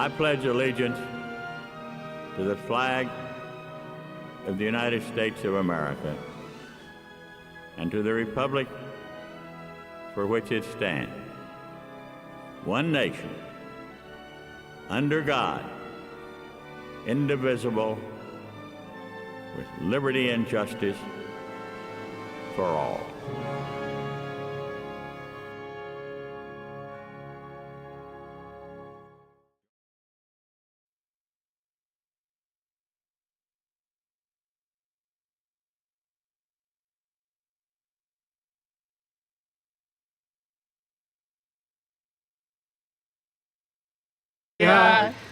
I pledge allegiance to the flag of the United States of America and to the republic for which it stands, one nation, under God, indivisible, with liberty and justice for all.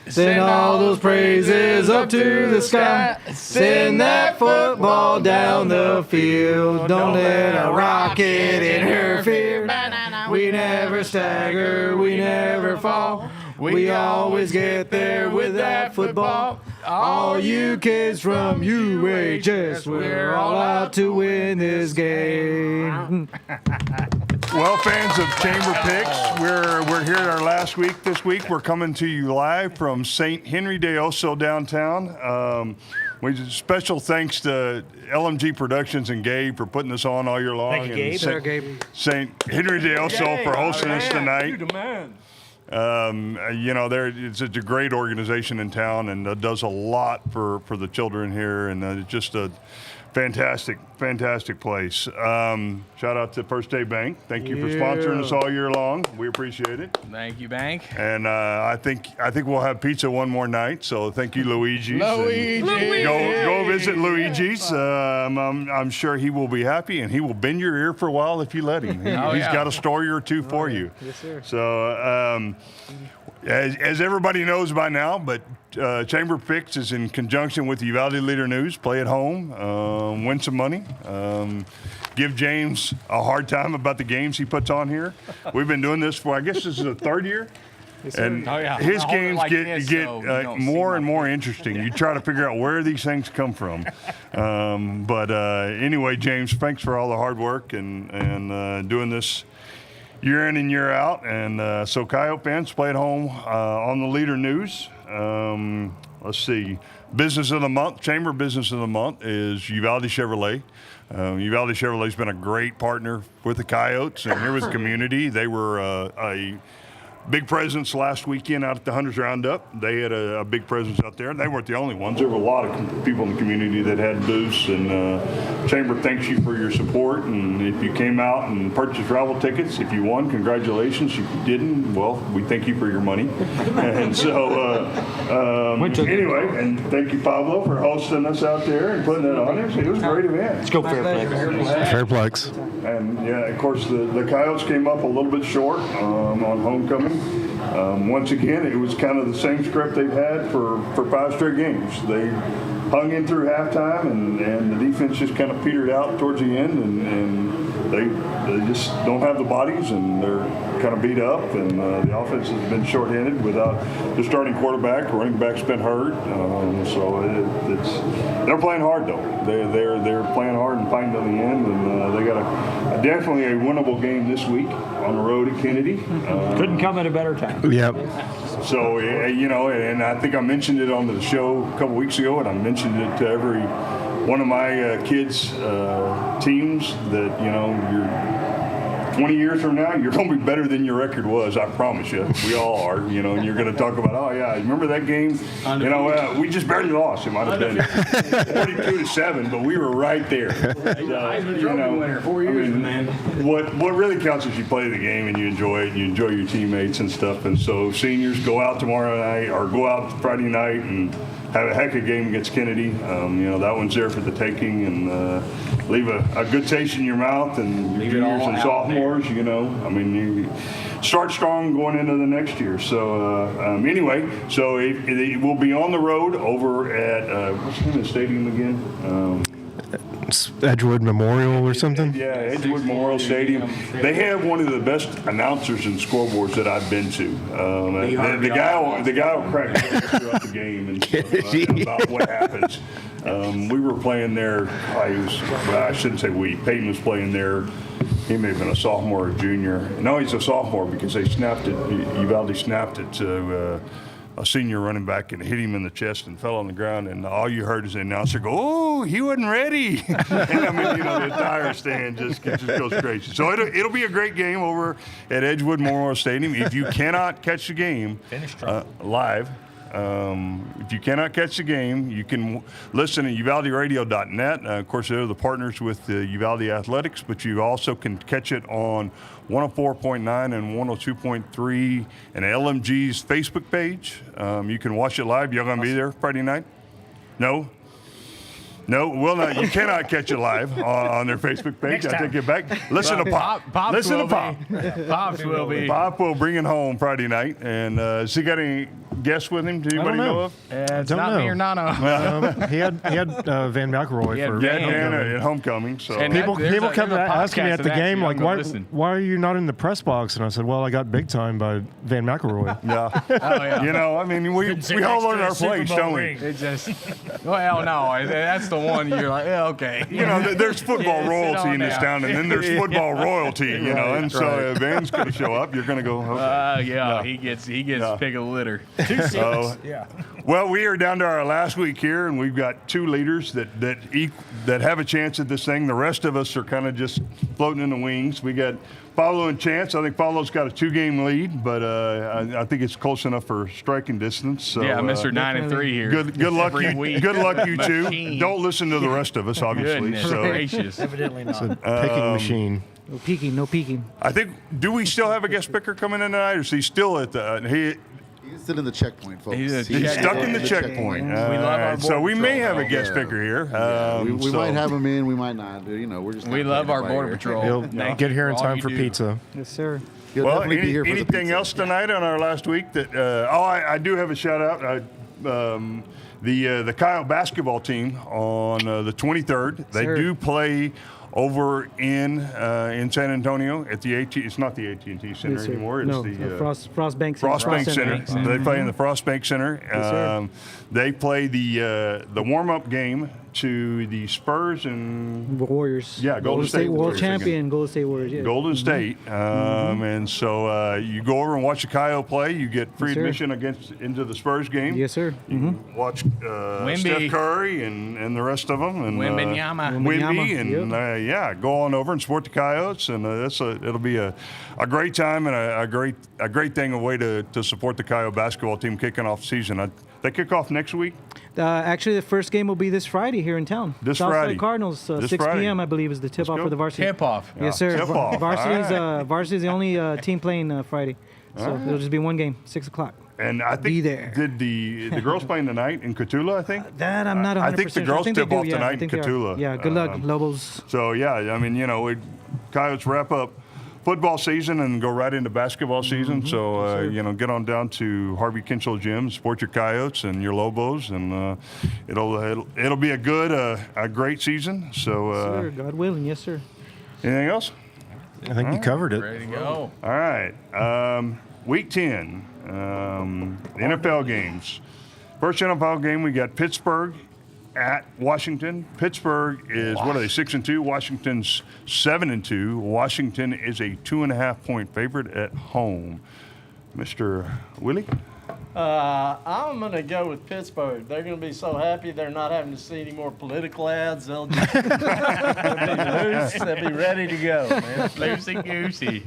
Send all those praises up to the sky. Send that football down the field. Don't let a rocket interfere. We never stagger, we never fall. We always get there with that football. All you kids from UHS, we're all out to win this game. Well, fans of Chamber Picks, we're here at our last week this week. We're coming to you live from St. Henry de Oso downtown. Special thanks to LMG Productions and Gabe for putting this on all year long. Thank you, Gabe. St. Henry de Oso for hosting us tonight. You the man. It's a great organization in town and does a lot for the children here, and it's just a fantastic place. Shout out to First Day Bank. Thank you for sponsoring us all year long. We appreciate it. Thank you, Bank. And I think we'll have pizza one more night. So thank you, Luigi's. Luigi. Go visit Luigi's. I'm sure he will be happy, and he will bend your ear for a while if you let him. He's got a story or two for you. Yes, sir. So as everybody knows by now, but Chamber Picks is in conjunction with Uvalde Leader News. Play at home, win some money, give James a hard time about the games he puts on here. We've been doing this for, I guess this is the third year. Yes, and his games get more and more interesting. You try to figure out where these things come from. But anyway, James, thanks for all the hard work and doing this year in and year out. And so Coyote fans, play at home on the Leader News. Let's see. Business of the month, Chamber Business of the Month is Uvalde Chevrolet. Uvalde Chevrolet's been a great partner with the Coyotes and here with the community. They were a big presence last weekend out at the Hunters Roundup. They had a big presence out there. They weren't the only ones. There were a lot of people in the community that had booths, and Chamber thanks you for your support. And if you came out and purchased travel tickets, if you won, congratulations. If you didn't, well, we thank you for your money. And so anyway, and thank you, Pablo, for hosting us out there and putting that on. It was a great event. Let's go Fairplex. And yeah, of course, the Coyotes came up a little bit short on homecoming. Once again, it was kind of the same script they've had for 5 straight games. They hung in through halftime, and the defense just kind of petered out towards the end, and they just don't have the bodies, and they're kind of beat up, and the offense has been shorthanded without the starting quarterback. Running back's been hurt, so they're playing hard though. They're playing hard and fighting to the end, and they got definitely a winnable game this week on the road at Kennedy. Couldn't come at a better time. Yep. So, and I think I mentioned it on the show a couple weeks ago, and I mentioned it to every one of my kids' teams that, you're 20 years from now, you're going to be better than your record was. I promise you. We all are, and you're going to talk about, oh, yeah, remember that game? We just barely lost. It might have been 42-7, but we were right there. Winner, 4 years, man. What really counts is you play the game and you enjoy it, and you enjoy your teammates and stuff. And so seniors, go out tomorrow night or go out Friday night and have a heck of a game against Kennedy. That one's there for the taking, and leave a good taste in your mouth, and your juniors and sophomores, you start strong going into the next year. So anyway, so it will be on the road over at, what's the name of the stadium again? Edgewood Memorial or something? Yeah, Edgewood Memorial Stadium. They have one of the best announcers and scoreboards that I've been to. The guy will crack jokes throughout the game and stuff about what happens. We were playing there. I shouldn't say we. Peyton was playing there. He may have been a sophomore or junior. No, he's a sophomore because they snapped it. Uvalde snapped it to a senior running back and hit him in the chest and fell on the ground, and all you heard is the announcer go, "Oh, he wasn't ready." And I mean, you know, the entire stand just goes crazy. So it'll be a great game over at Edgewood Memorial Stadium. If you cannot catch the game live. If you cannot catch the game, you can listen at UvaldeRadio.net. Of course, they're the partners with Uvalde Athletics, but you also can catch it on 104.9 and 102.3 and LMG's Facebook page. You can watch it live. Y'all gonna be there Friday night? No, well, no, you cannot catch it live on their Facebook page. I take it back. Listen to Pop. Listen to Pop. Pops will be. Pop will bring it home Friday night. And has he got any guests with him? Do anybody know of? It's Don't not know. me or Nano. He had Van McElroy He had for Van. At homecoming. So And People There's kept a asking me podcast at of the that, game, so like, y'all go listen. why are you not in the press box? And I said, well, I got big time by Van McElroy. yeah, Oh, yeah. you know, I mean, we all learn our place, don't we? It just, well, no, that's the one you're like, yeah, okay. You know, there's football Yeah, sit royalty on in this down. town, and then there's football royalty, you know. And so if Van's going to show up, you're going to go, okay. Yeah, he gets pick of the litter. So, well, we are down to our last week here, and we've got two leaders that have a chance at this thing. The rest of us are kind of just floating in the wings. We got Paulo and Chance. I think Paulo's got a 2-game lead, but I think it's close enough for striking distance. So, Yeah, Mr. 9-3 here. Good luck, Every week. good luck, you two. Machine. Don't listen to the rest of us, obviously. Goodness So, gracious. Evidently not. Picking machine. No peeking, no peeking. I think. Do we still have a guest picker coming in tonight, or is he still at the? He's still in the checkpoint, folks. He's a He's stuck in the checkpoint. We love our so Border we may Patrol. have a guest Yeah. picker here. We So- might have him in, we might not. You know, we're just. We not love playing our it by Border ear. Patrol. He'll Thank get you here in all time you for do. pizza. Yes, sir. He'll Well, definitely be here for the anything pizza. else tonight on our last week? That I do have a shout out. The Coyote basketball team on the 23rd. They Sir. do play over in San Antonio at the AT. It's not the AT&T Center Yes, sir. anymore. It's No, the Frostbank Center. Frostbank Center. Bank Center. They play in the Frostbank Center. sir. They play the warm-up game to the Spurs and Warriors. Yeah, Golden State World Warriors champion, Golden State Warriors. Yeah. Golden State. And so you go over and watch the Coyote play. You get free Yes, sir. admission into the Spurs game. Yes, sir. You can watch Steph Curry and the rest of them. And, Wembanyama. Wemby, and Yep. go on over and support the Coyotes, and it'll be a great time and a great thing, a way to support the Coyote basketball team kicking off the season. They kick off next week. Actually, the first game will be this Friday here in town. This Southside Friday. Cardinals, This 6 Friday. p.m. I believe is the tip-off go. for the varsity. Tip-off. Yes, sir. Tip-off. Varsity's All right. Varsity's the only team playing Friday, so it'll just be one game, 6 o'clock. And I think Be there. did the girls playing tonight in Catula, I think. That I'm not 100%. I think the girls they tip do, off yeah, I tonight in think they are. Catula. Yeah, good luck, Lobos. So yeah, I mean, Coyotes wrap up football season and go right into basketball season. So get on down to Harvey Kinchel Gym, support your Coyotes and your Lobos, and it'll be a great season. So Sir, God willing, yes, sir. anything else? I think you covered it. Ready to go. All right. Week 10, NFL games. First NFL game, we got Pittsburgh at Washington. Pittsburgh is, what are they, 6-2? Washington's 7-2. Washington is a 2.5-point favorite at home. Mr. Willie? I'm going to go with Pittsburgh. They're going to be so happy they're not having to see any more political ads. They'll just they'll be loose. They'll be ready to go, man. Loosey goosey.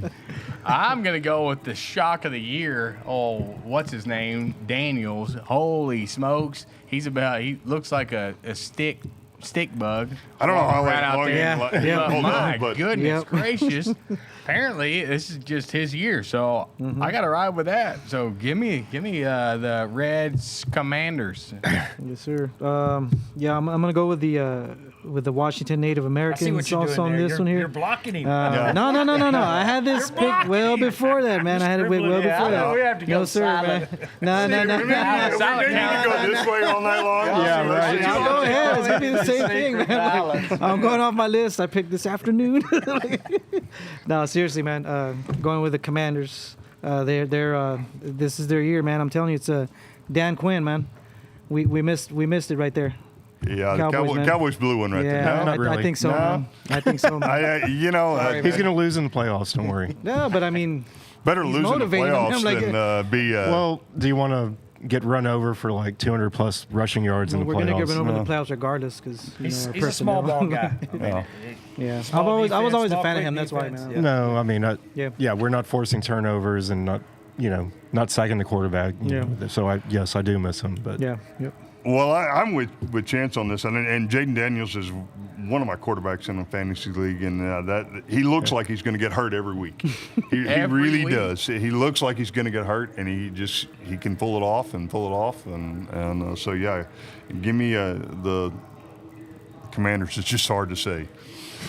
I'm going to go with the shock of the year. Oh, what's his name? Daniels. Holy smokes. He looks like a stick bug. I don't know how Right out long there. he'll hold My on, but goodness Yep. gracious. Apparently, this is just his year, so I got to ride with that. So give me the Reds Commanders. Yes, sir. I'm gonna go with the Washington Native I see Americans what you're also doing on there. this one You're here. blocking him. No. I had this You're pick blocking well him. before that, man. I had it way well Yeah, before I know that. we have to go No, sir, silent. man. No. we need to go this way all night long. Yeah, right. I'll go ahead. It's gonna be the same thing, man. Like, I'm going off my list. I picked this afternoon. No, seriously, man. Going with the Commanders. This is their year, man. I'm telling you, it's Dan Quinn, man. We missed it right there. Yeah, Cowboys, the man. Cowboys blew one right there. Yeah, not really. I think so, No. man. I think so, man. He's going to lose in the playoffs, don't worry. No, but I mean, Better he's lose in the motivating them. playoffs Like, than be. Well, do you want to get run over for like 200 plus rushing yards in the playoffs. We're going to get run over in the playoffs regardless because he's a small ball guy. Yeah, I was always a fan of him. That's why, man. Yeah. No, I mean, we're not forcing turnovers and not sacking the quarterback. So I do miss him, but yeah, yep. Well, I'm with Chance on this, and Jaden Daniels is one of my quarterbacks in the fantasy league, and that he looks like he's going to get hurt every week. He really does. He looks like he's going to get hurt, and he can pull it off, and so yeah, give me the Commanders. It's just hard to say.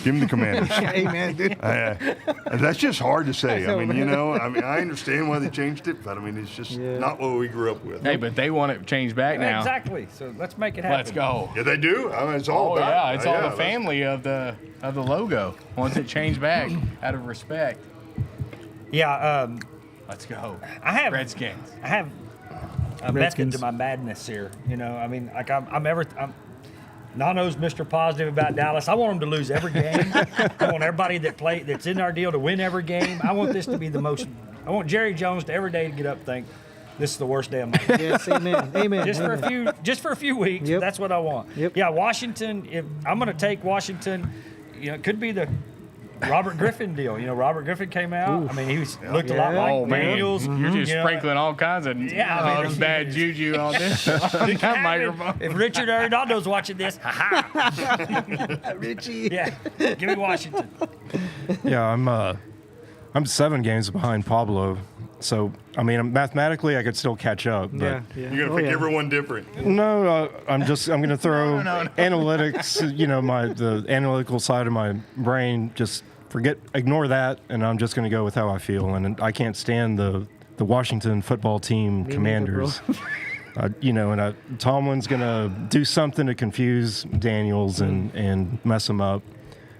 Give him the Commanders. Amen, dude. That's just hard to say. I mean, I understand why they changed it, but I mean, it's just not what we grew up with. Hey, but they want it changed back now. Exactly. So let's make it happen. Let's go. Yeah, they do. I mean, it's all about. Yeah, it's all the family of the logo. Wants it changed back out of respect. Yeah. Let's go. I have Redskins. I have a method to my madness here. I mean, like I'm Nano's Mr. Positive about Dallas. I want them to lose every game. I want everybody that's in our deal to win every game. I want this to be the most. I want Jerry Jones to every day to get up and think, this is the worst day of my life. Yes, amen. Amen. Just for a few weeks. Yep. That's what I want. Yep. Yeah, Washington. If I'm going to take Washington, it could be the Robert Griffin deal. Robert Griffin came out. Oof. I mean, he looked a lot like Daniels. You're just sprinkling all kinds of bad juju on this microphone. If Richard Arenaldo's watching this, Richie. yeah, give me Washington. Yeah, I'm 7 games behind Pablo. So, I mean, mathematically, I could still catch up. But You're going to pick everyone different. No, I'm going to throw analytics, the analytical side of my brain, just ignore that, and I'm just going to go with how I feel. And I can't stand the Washington football team Commanders. Tomlin's going to do something to confuse Daniels and mess him up.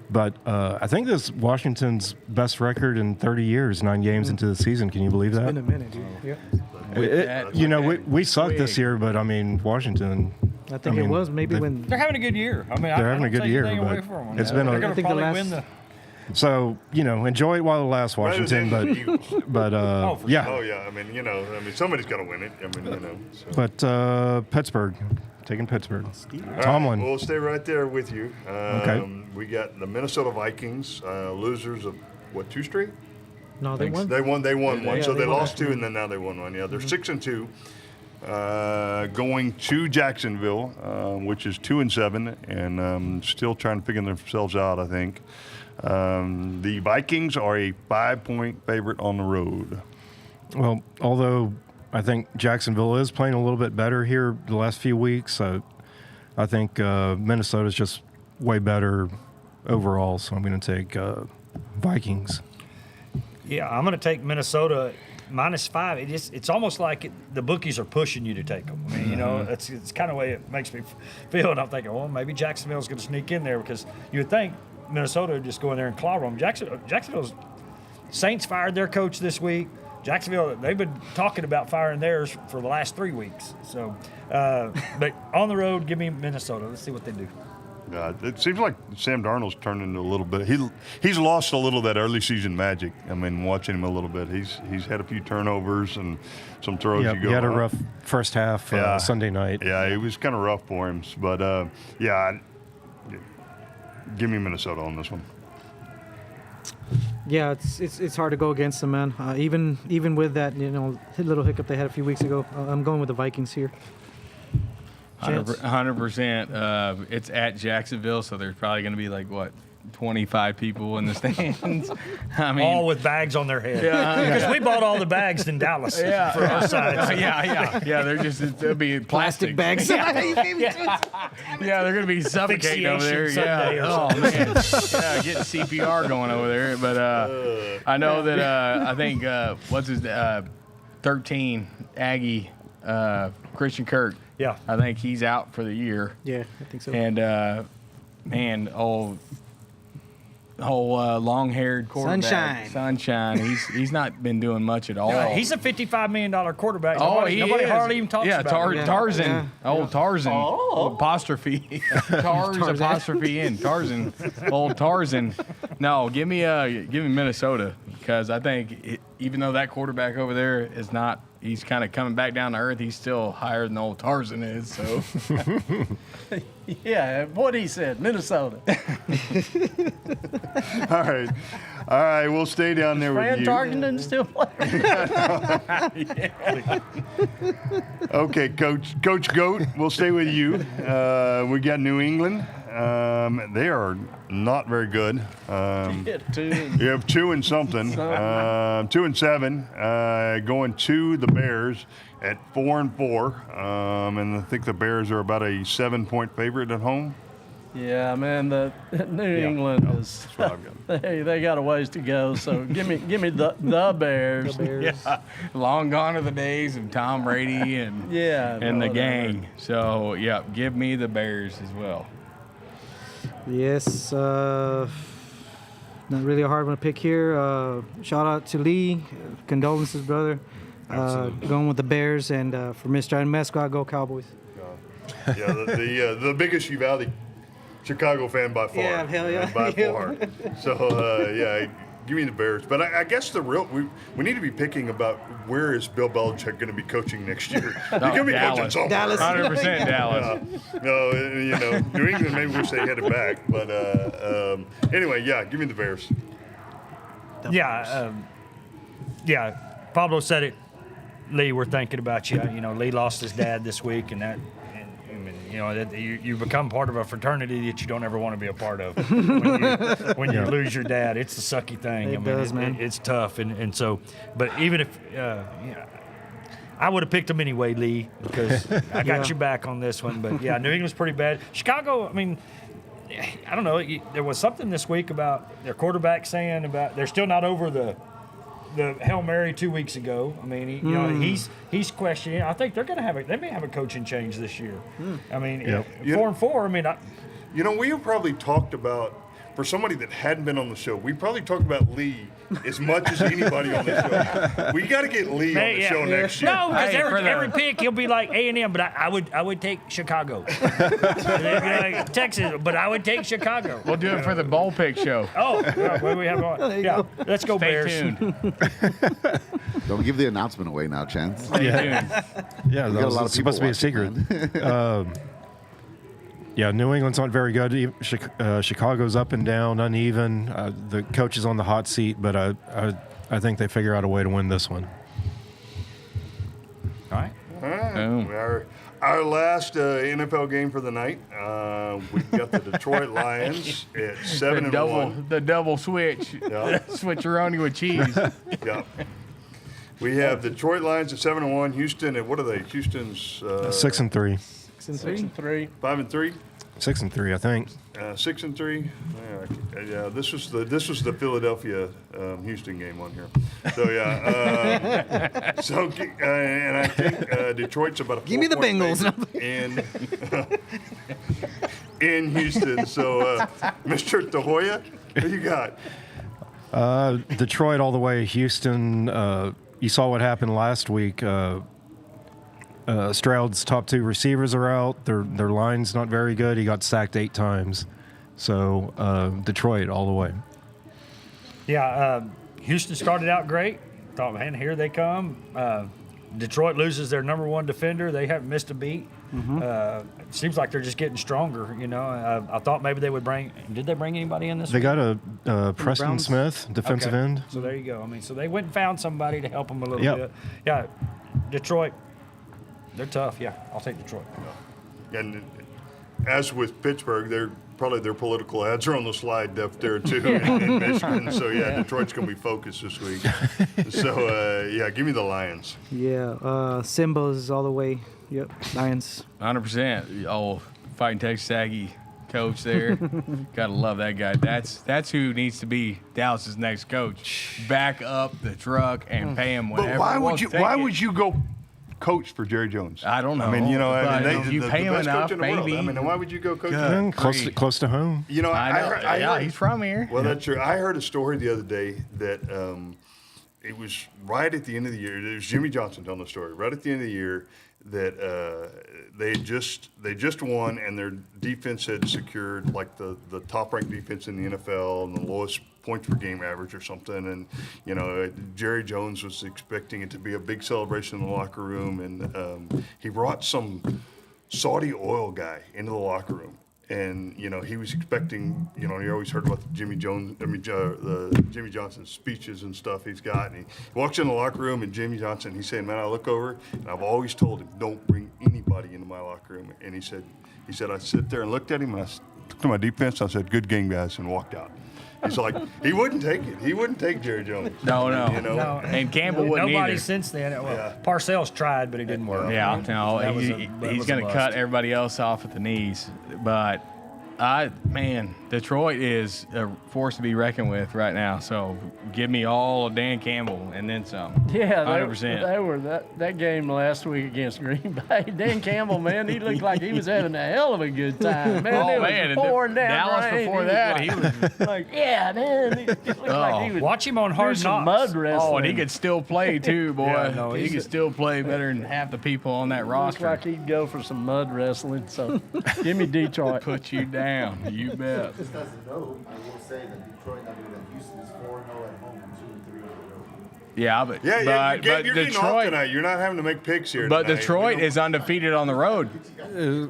But I think this is Washington's best record in 30 years, 9 games into the season. Can you believe that? It's been a minute, dude. Yeah. We sucked this year, but I mean, Washington. I think it was maybe when They're having a good year. I mean, they're having a good year, but it's been they're going to probably win the. So enjoy it while it lasts, Washington. But Oh yeah. I mean, somebody's got to win it. I mean, So. But Pittsburgh. Taking Pittsburgh. Tomlin. We'll stay right there with you. Okay. We got the Minnesota Vikings, losers of 2 straight? No, they won. They won one. So they won lost 2, and then now they won 1. Yeah, they're 6-2. Going to Jacksonville, which is 2-7, and still trying to figure themselves out, I think. The Vikings are a 5-point favorite on the road. Well, although I think Jacksonville is playing a little bit better here the last few weeks. I think Minnesota's just way better overall, so I'm going to take Vikings. Yeah, I'm going to take Minnesota -5. It's almost like the bookies are pushing you to take them. I mean, it's kind of the way it makes me feel. And I'm thinking, well, maybe Jacksonville's going to sneak in there because you would think Minnesota would just go in there and clobber them. Jacksonville's Saints fired their coach this week. Jacksonville, they've been talking about firing theirs for the last 3 weeks. So, but on the road, give me Minnesota. Let's see what they do. It seems like Sam Darnold's turned into a little bit. He's lost a little of that early season magic. I mean, watching him a little bit, he's had a few turnovers and some throws. He had a rough first half Sunday night. Yeah, it was kind of rough for him. But give me Minnesota on this one. Yeah, it's hard to go against them, man. Even with that, little hiccup they had a few weeks ago, I'm going with the Vikings here. 100%. It's at Jacksonville, so there's probably going to be 25 people in the stands. I mean, all with bags on their head. Yeah, because we bought all the bags in Dallas for our side. So. Yeah. They're just it'll be plastic bags. Yeah, they're going to be suffocating over there. Yeah. Oh man. Yeah, getting CPR going over there. But I know that I think what's his 13 Aggie Christian Kirk. Yeah. I think he's out for the year. Yeah, I think so. And long-haired quarterback. Sunshine. He's not been doing much at all. Yeah, he's a $55 million quarterback. Nobody is. Hardly even talks about him. Tarzan. Yeah. Old Tarzan. Apostrophe. Apostrophe in. Tarzan. Old Tarzan. No, give me Minnesota because I think even though that quarterback over there is not he's kind of coming back down to earth. He's still higher than old Tarzan is. So Yeah, what he said, Minnesota. All right. We'll stay down there with Fran you. Tarkenton still playing. Okay, Coach Goat, we'll stay with you. We got New England. They are not very good. Yeah, two. You have 2 and something. 2 and 7, going to the Bears at 4 and 4. And I think the Bears are about a 7-point favorite at home. Yeah, man, the New England is. That's what I've got. They got a ways to go. So give me the Bears. yeah, long gone are the days of Tom Brady and Yeah, and the whatever. gang. So yeah, give me the Bears as well. Yes, not really a hard one to pick here. Shout out to Lee, condolences, brother. Going with the Bears, and for Mr. and Mascot, go Cowboys. Yeah, the biggest Uvalde Chicago fan by far. Yeah, hell yeah. By Yeah. far. So, yeah, give me the Bears. But I guess we need to be picking about where is Bill Belichick going to be coaching next year. He's going to be coaching Dallas. somewhere. Dallas. 100% Dallas. No, New England maybe wish they had it back. But anyway, yeah, give me the Bears. Yeah, Pablo said it. Lee, we're thinking about you. You know, Lee lost his dad this week, and that, you become part of a fraternity that you don't ever want to be a part of. When you lose your dad, it's the sucky thing. It does, man. It's tough, and so, but even if, I would have picked him anyway, Lee, because I got your back on this one. But yeah, New England's pretty bad. Chicago, I mean, I don't know. There was something this week about their quarterback saying about they're still not over the Hail Mary 2 weeks ago. I mean, he's questioning. I think they may have a coaching change this year. I mean, 4-4. I mean, We have probably talked about, for somebody that hadn't been on the show, we probably talked about Lee as much as anybody on the show. We got to get Lee on the show next year. No, because Hey, for the- every pick he'll be like A&M, but I would take Chicago. They'd be like Texas, but I would take Chicago. We'll do it for the bowl pick show. Oh, yeah, what do we have on? Yeah, let's go Stay Bears. tuned. Don't give the announcement away now, Chance. Stay tuned. Yeah, We that got a was lot of people supposed to be a secret. watching, man. Yeah, New England's not very good. Chicago's up and down, uneven. The coach is on the hot seat, but I think they figure out a way to win this one. All right. Boom. Our last NFL game for the night, we've got the Detroit Lions at 7-1. The double switch. Yeah. Switcheroni with cheese. Yeah. We have the Detroit Lions at 7-1. Houston at what are they? Houston's 6-3. 6-3. 5-3. 6-3, I think. 6-3. Yeah, this was the Philadelphia Houston game on here. So yeah, and I think Detroit's about a 4-point Give me the Bengals. favorite in Houston. So Mr. Tahoya, what you got? Detroit all the way. Houston, you saw what happened last week. Stroud's top 2 receivers are out. Their line's not very good. He got sacked 8 times. So Detroit all the way. Yeah, Houston started out great. Thought, man, here they come. Detroit loses their number 1 defender. They haven't missed a beat. It seems like they're just getting stronger. I thought maybe they would bring. Did they bring anybody in this? They week? got a Preston Browns? Smith, defensive Okay. end. So there you go. I mean, so they went and found somebody to help them a little Yep. bit. Yeah, Detroit, they're tough. Yeah, I'll take Detroit. And as with Pittsburgh, their political ads are on the slide up there too in Michigan. So yeah, Detroit's going to be focused this week. So yeah, give me the Lions. Yeah, Simba's all the way. Yep, Lions. 100%. Oh, fighting Texas Aggie coach there. Gotta love that guy. That's who needs to be Dallas's next coach. Back up the truck and pay him whatever. But why he would wants. you? Take Why it. would you go coach for Jerry Jones? I don't know. I mean, But if you the pay him best enough, coach in the world. maybe. I mean, why would you go coach? Good. him? Close to home. You know, I know. I Yeah, heard, he's from here. Well, that's true. I heard a story the other day that it was right at the end of the year. It was Jimmy Johnson telling the story. Right at the end of the year, that they just won, and their defense had secured like the top ranked defense in the NFL and the lowest points per game average or something. And, Jerry Jones was expecting it to be a big celebration in the locker room. And he brought some Saudi oil guy into the locker room. And, he was expecting, you always heard about the Jimmy Johnson speeches and stuff he's got. And he walks in the locker room, and Jimmy Johnson, he's saying, man, I look over, and I've always told him, don't bring anybody into my locker room. And he said, I sit there and looked at him, and I looked at my defense, and I said, good game, guys, and walked out. He's like, he wouldn't take it. He wouldn't take Jerry Jones. No. No. And Campbell wouldn't Nobody either. since then. Well, Parcells tried, but it didn't work. Yeah, no, That was he's a going to cut bust. everybody else off at the knees. But, Detroit is a force to be reckoned with right now. So give me all of Dan Campbell and then some. Yeah, 100%. they were that game last week against Green Bay. Dan Campbell, man, he looked like he was having a hell of a good time. Man, it was pouring down Dallas rain. before that, he was like, yeah, man, he looked like he was Watch him on Hard some Knocks. mud wrestling. and he could still play too, boy. Yeah, no, he he's could still play better than half the people on that Looks roster. like he'd go for some mud wrestling. So give me Detroit. Put you down, you bet. Just as a note, I will say that Detroit, not that Houston is 4-0 at home and 2-3 on the road. Yeah, but Yeah, but you're getting off Detroit, tonight. You're not having to make picks here but tonight. Detroit is undefeated on the road.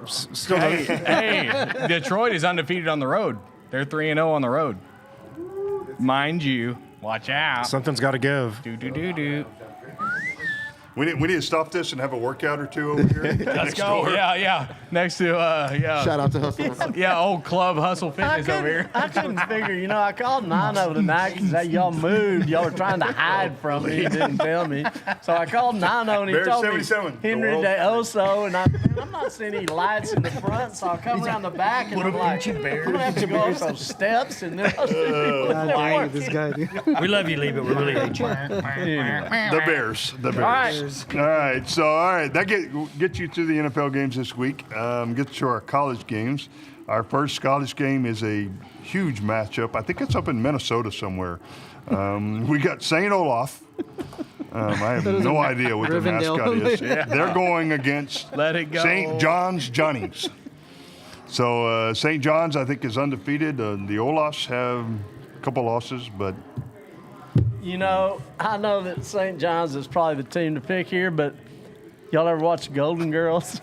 Still, Hey, Detroit is undefeated on the road. They're 3-0 on the road. Mind you, watch out. something's got to give. Do. We need to stop this and have a workout or two over here. Let's go. Yeah. Next to Shout out to Hustle. yeah, old club Hustle Fitness over here. I couldn't figure, I called Nino tonight because y'all moved. Y'all were trying to hide from me. You didn't tell me. So I called Nino and he Bear told me 77, the Henry world- De Oso. And I'm not seeing any lights in the front. So I come around the back and I'm like, I'm going to have to go up those steps. And then I'll see people in there I hate working. this guy, dude. We love you, Lee, but we really hate you. The Bears. All right. All right. So, that gets you through the NFL games this week. Gets to our college games. Our first college game is a huge matchup. I think it's up in Minnesota somewhere. We got St. Olaf. I have no idea what their Rivendell. mascot is. They're going against Let it go. St. John's Johnnies. So, St. John's, I think, is undefeated. The Olafs have a couple losses, but I know that St. John's is probably the team to pick here, but y'all ever watch Golden Girls?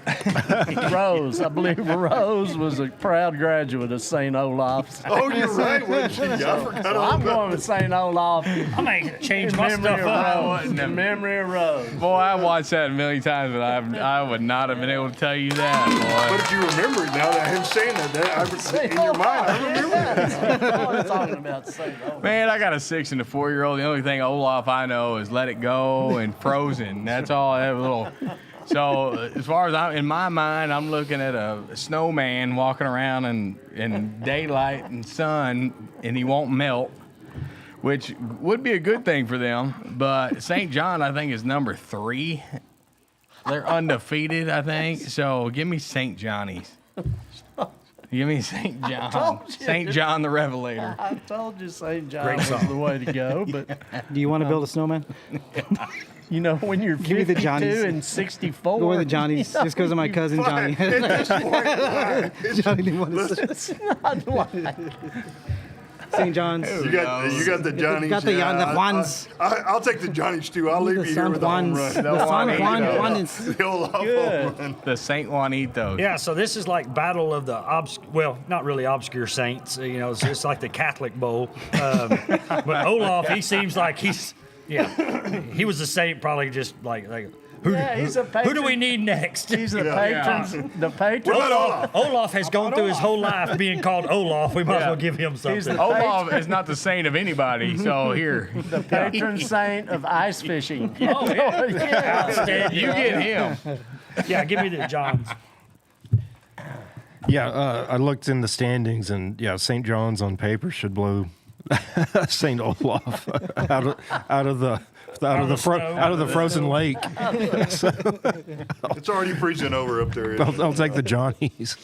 Rose, I believe Rose was a proud graduate of St. Olaf's. oh, you're right. wasn't she? I forgot So all I'm about going with St. Olaf. I may change In my memory stuff of up. Rose. In memory of Rose. Boy, I watched that a million times, but I would not have been able to tell you that, But if you remember it now, that him saying that in your mind, I remember that. I'm talking about St. Olaf. boy. Man, I got a 6 and a 4-year-old. The only thing Olaf I know is Let It Go and Frozen. That's all I have a little. So as far as in my mind, I'm looking at a snowman walking around in daylight and sun, and he won't melt, which would be a good thing for them. But St. John, I think, is number 3. They're undefeated, I think. So give me St. Johnny's. Give me St. John. told you. St. John the Revelator. I told you St. John was the way to go, but Do you want to build a snowman? when you're Give me the 52 Johnnies. and 64. Go with the Johnnies, just because of my cousin Johnny. At this point, Johnny didn't want to say It's not like St. John's. you got the Johnnies. Got the Juans. I'll take the Johnnies too. I'll leave The you here San with the home Juans. run. The San Juan Juanito. Juanes. The old home Good. run. The St. Juanitos. Yeah, so this is like battle of the well, not really obscure saints. It's like the Catholic Bowl. But Olaf, he seems like he was the saint, probably just like he's a who do we need next? He's the patrons. The patrons. What about Olaf? Olaf has gone through his whole life being called Olaf. We might as well give him something. Olaf is not the saint of anybody, so here. The patron saint of ice fishing. Oh, yeah. Outstanding. You get him. Yeah, give me the Johns. Yeah, I looked in the standings, and St. John's on paper should blow St. Olaf out of the frozen lake. It's already freezing over up there. I'll take the Johnnies.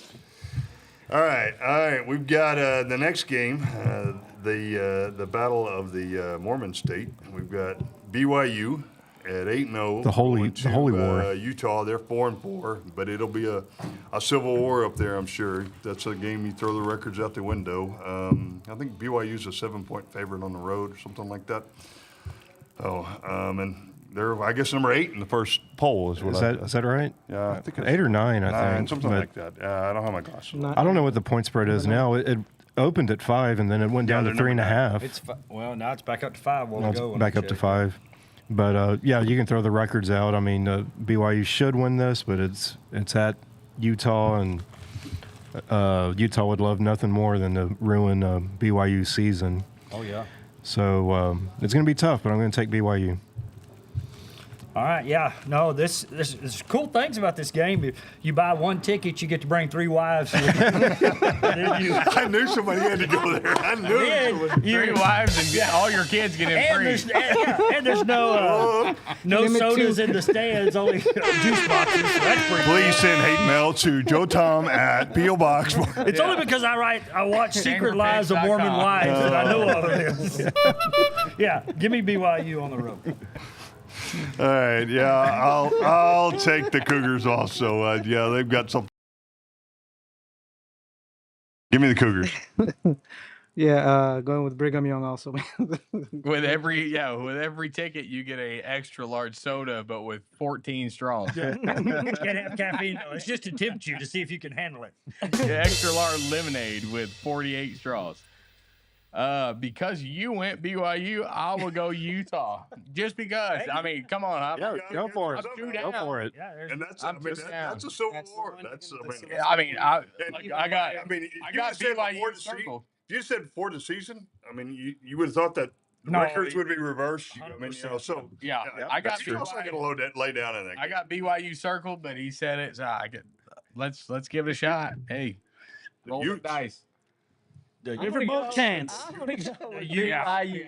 All right. We've got the next game, the Battle of the Mormon State. We've got BYU at 8-0. The holy war. Utah, they're 4-4, but it'll be a civil war up there, I'm sure. That's a game you throw the records out the window. I think BYU's a 7-point favorite on the road or something like that. And they're, I guess, number 8 in the first poll is that right? Yeah, I think it's 8 or 9. I think something like that. I don't have my glasses. I don't know what the point spread is now. It opened at 5 and then it went down to 3.5. It's now it's back up to 5. Back up to 5. But yeah, you can throw the records out. I mean, BYU should win this, but it's at Utah, and Utah would love nothing more than to ruin BYU's season. Oh yeah. So it's going to be tough, but I'm going to take BYU. All right, yeah. No, there's cool things about this game. If you buy one ticket, you get to bring 3 wives. I knew somebody had to go there. I knew it. 3 wives and all your kids get in free. And there's no sodas in the stands, only juice boxes. So that's pretty Please send hate mail to Joe Tom at P.O. Box. It's only because I watch Secret Lives of Mormon Wives that I know of this. Yeah, give me BYU on the road. All right, yeah, I'll take the Cougars also. Yeah, they've got something. Give me the Cougars. Yeah, going with Brigham Young also. With every ticket, you get a extra large soda, but with 14 straws. Can't have caffeine. No, it's just to tempt you to see if you can handle it. Yeah, extra large lemonade with 48 straws. Because you went BYU, I will go Utah. Just because. I mean, come on. Go for it. Go for it. Yeah, And that's a civil war. I got BYU circled. If you said before the season, I mean, you would have thought that the records would be reversed. I mean, so yeah, I got BYU. Also got to lay down in that game. I got BYU circled, but he said it. So let's give it a shot. Hey, roll the dice. Give her both chance. I'm going to go with BYU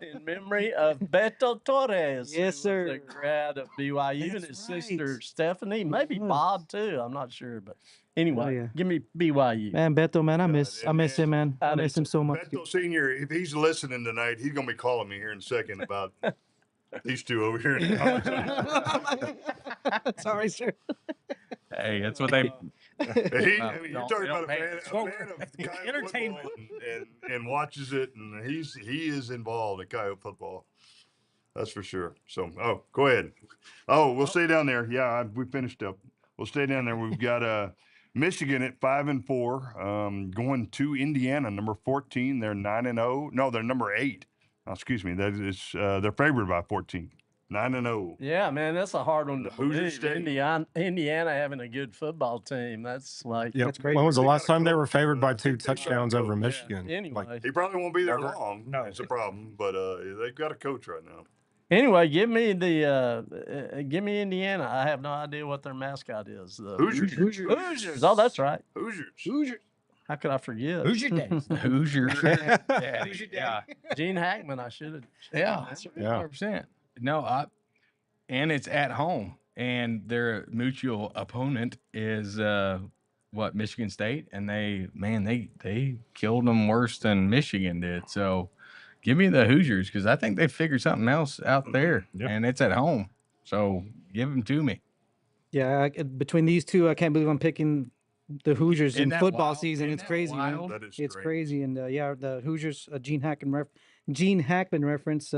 in memory of Beto Torres. Yes, sir. The grad of BYU and his sister Stephanie, maybe Bob too. I'm not sure, but anyway, give me BYU. Man, Beto, man, I miss him, man. I miss him so much. Beto Senior, if he's listening tonight, he's going to be calling me here in a second about these two over here. Sorry, sir. Hey, that's what they. You're talking about a fan of Coyote entertainment and watches it, and he is involved in Coyote football. That's for sure. So, go ahead. We'll stay down there. Yeah, we finished up. We'll stay down there. We've got Michigan at 5-4, going to Indiana, number 14. They're 9-0. No, they're number 8. Excuse me. That is they're favored by 14. 9-0. Yeah, man, that's a hard one to Hoosier believe. Indiana having a good football team. That's like That's great. When was the last time they were favored by 2 touchdowns over Michigan? Anyway, He probably won't be there long. No, it's a problem. But they've got a coach right now. anyway, give me Indiana. I have no idea what their mascot is. Hoosiers. Hoosiers. Oh, that's right. Hoosiers. How could I forget? Who's your dad? Hoosier. Yeah. Gene Hackman. I should have. Yeah. 100%. No, and it's at home, and their mutual opponent is Michigan State, and they killed them worse than Michigan did. So, give me the Hoosiers because I think they figured something else out there, and it's at home. So, give them to me. Yeah, between these two, I can't believe I'm picking the Hoosiers in football wild? season. It's crazy, man. That is It's great. crazy, and the Hoosiers, Gene Hackman reference.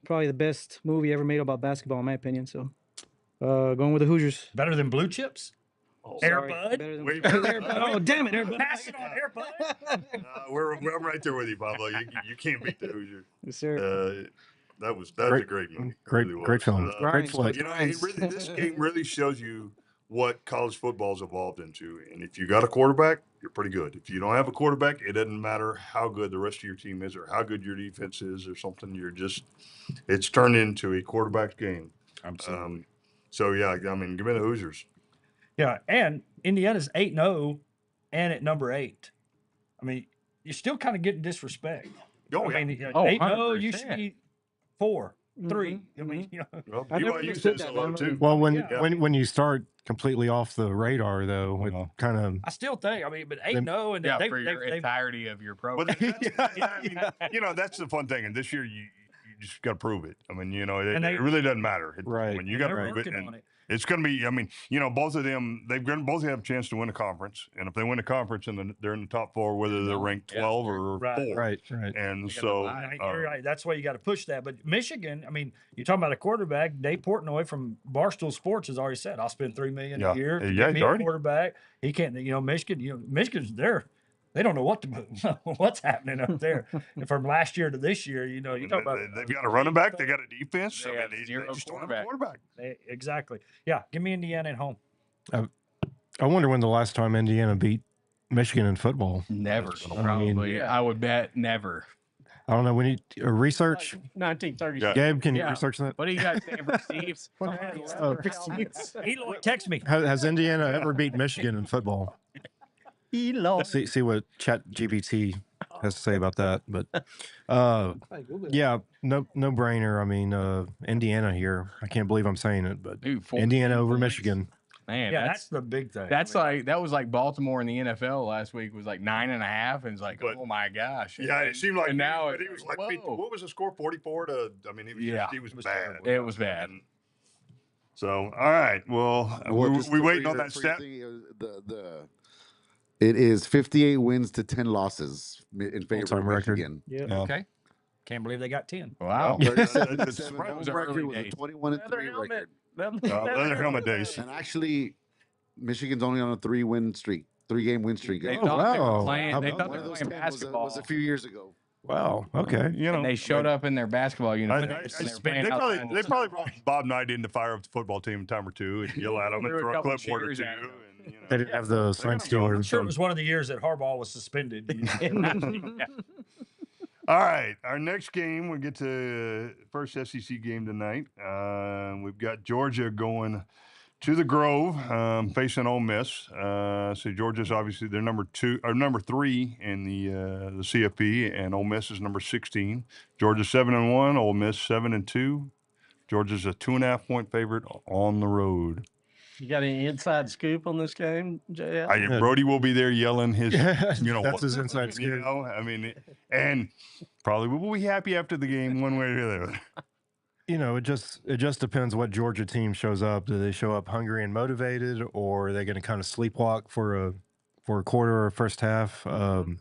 Probably the best movie ever made about basketball, in my opinion. So, going with the Hoosiers. Better than Blue Chips? Airbud? Better than Airbud. Oh, damn it, Airbud. Pass it on Airbud. I'm right there with you, Pablo. You can't beat the Hoosiers. Yes, sir. That was a great movie. Great film. Great flick. This game really shows you what college football's evolved into. And if you got a quarterback, you're pretty good. If you don't have a quarterback, it doesn't matter how good the rest of your team is or how good your defense is or something. It's turned into a quarterback game. Absolutely. So, yeah, I mean, give me the Hoosiers. Yeah, and Indiana's 8-0 and at number 8. I mean, you're still kind of getting disrespect. Oh, I yeah. mean, 8-0, you 100%. should be 4, 3. I mean, Well, I never BYU understood says that, hello, man. too. Well, when you start completely off the radar, though, it kind of I still think, but 8-0 and Yeah, for your entirety of your Well, program. that's the fun thing. And this year, just got to prove it. I mean, And it really doesn't matter. Right. I mean, you And got to they're prove it. working And on it. it's going to be. I mean, both of them, both have a chance to win a conference, and if they win a conference and they're in the top 4, whether they're ranked 12 or Right. 4, Right. and got so the You're right. That's why you got to push that. But Michigan, I mean, you're talking about a quarterback. Dave Portnoy from Barstool Sports has already said, "I'll spend $3 million Yeah. a year to Yeah, get me he's a already- quarterback." He can't. Michigan's there. They don't know what's happening up there. And from last year to this year, you talk about they've got a running back, they got a defense. They I have mean, zero they just don't have a quarterback. quarterback. exactly. Yeah, give me Indiana at home. I wonder when the last time Indiana beat Michigan in football. Never. I mean, Probably. I would bet never. I don't know. We need research. 1930. Yeah. Gabe, can you Yeah. research that? What do you guys saying for Steve's? Eloy, text me. Has Indiana ever beat Michigan in football? See what ChatGPT has to say about that. But yeah, no brainer. I mean, Indiana here. I can't believe I'm saying it, but Dude, 14 Indiana over points. Michigan. Man, Yeah, that's the big thing. that was like Baltimore in the NFL last week was like 9.5, and it's like, But- oh my gosh. Yeah, it seemed like and now he was like, whoa. what was the score? 44 to. I mean, he was bad. It was bad. And so, all right. Well, just we for waiting your- on that for your stat. thing, it is 58 wins to 10 losses in favor of All-time record. Michigan. Yeah. Yeah. Okay. Can't believe they got 10. Wow. 37 It's 7 right. It home was record early with a days. 21-3 record. Leather helmet days. And actually, Michigan's only on a 3-game win streak. They Oh, thought they were wow. playing. They How thought One they of were those playing 10 basketball. was a few years ago. Wow. Okay. And they showed up in their basketball uniform. They probably brought Bob Knight in to fire up the football team a time or two and yell at them and Threw a throw a couple clipboard or chairs two. at 'em. And, They didn't have the sign stealer. I'm sure it was one of the years that Harbaugh was suspended. All right, our next game, we get to first SEC game tonight. We've got Georgia going to the Grove, facing Ole Miss. So Georgia's obviously they're number 3 in the CFP, and Ole Miss is number 16. Georgia's 7-1, Ole Miss 7-2. Georgia's a 2.5-point favorite on the road. You got any inside scoop on this game, JF? Brody will be there yelling his, That's what, his inside scoop. I mean, and probably will be happy after the game one way or the other. It just depends what Georgia team shows up. Do they show up hungry and motivated, or are they going to kind of sleepwalk for a quarter or first half? And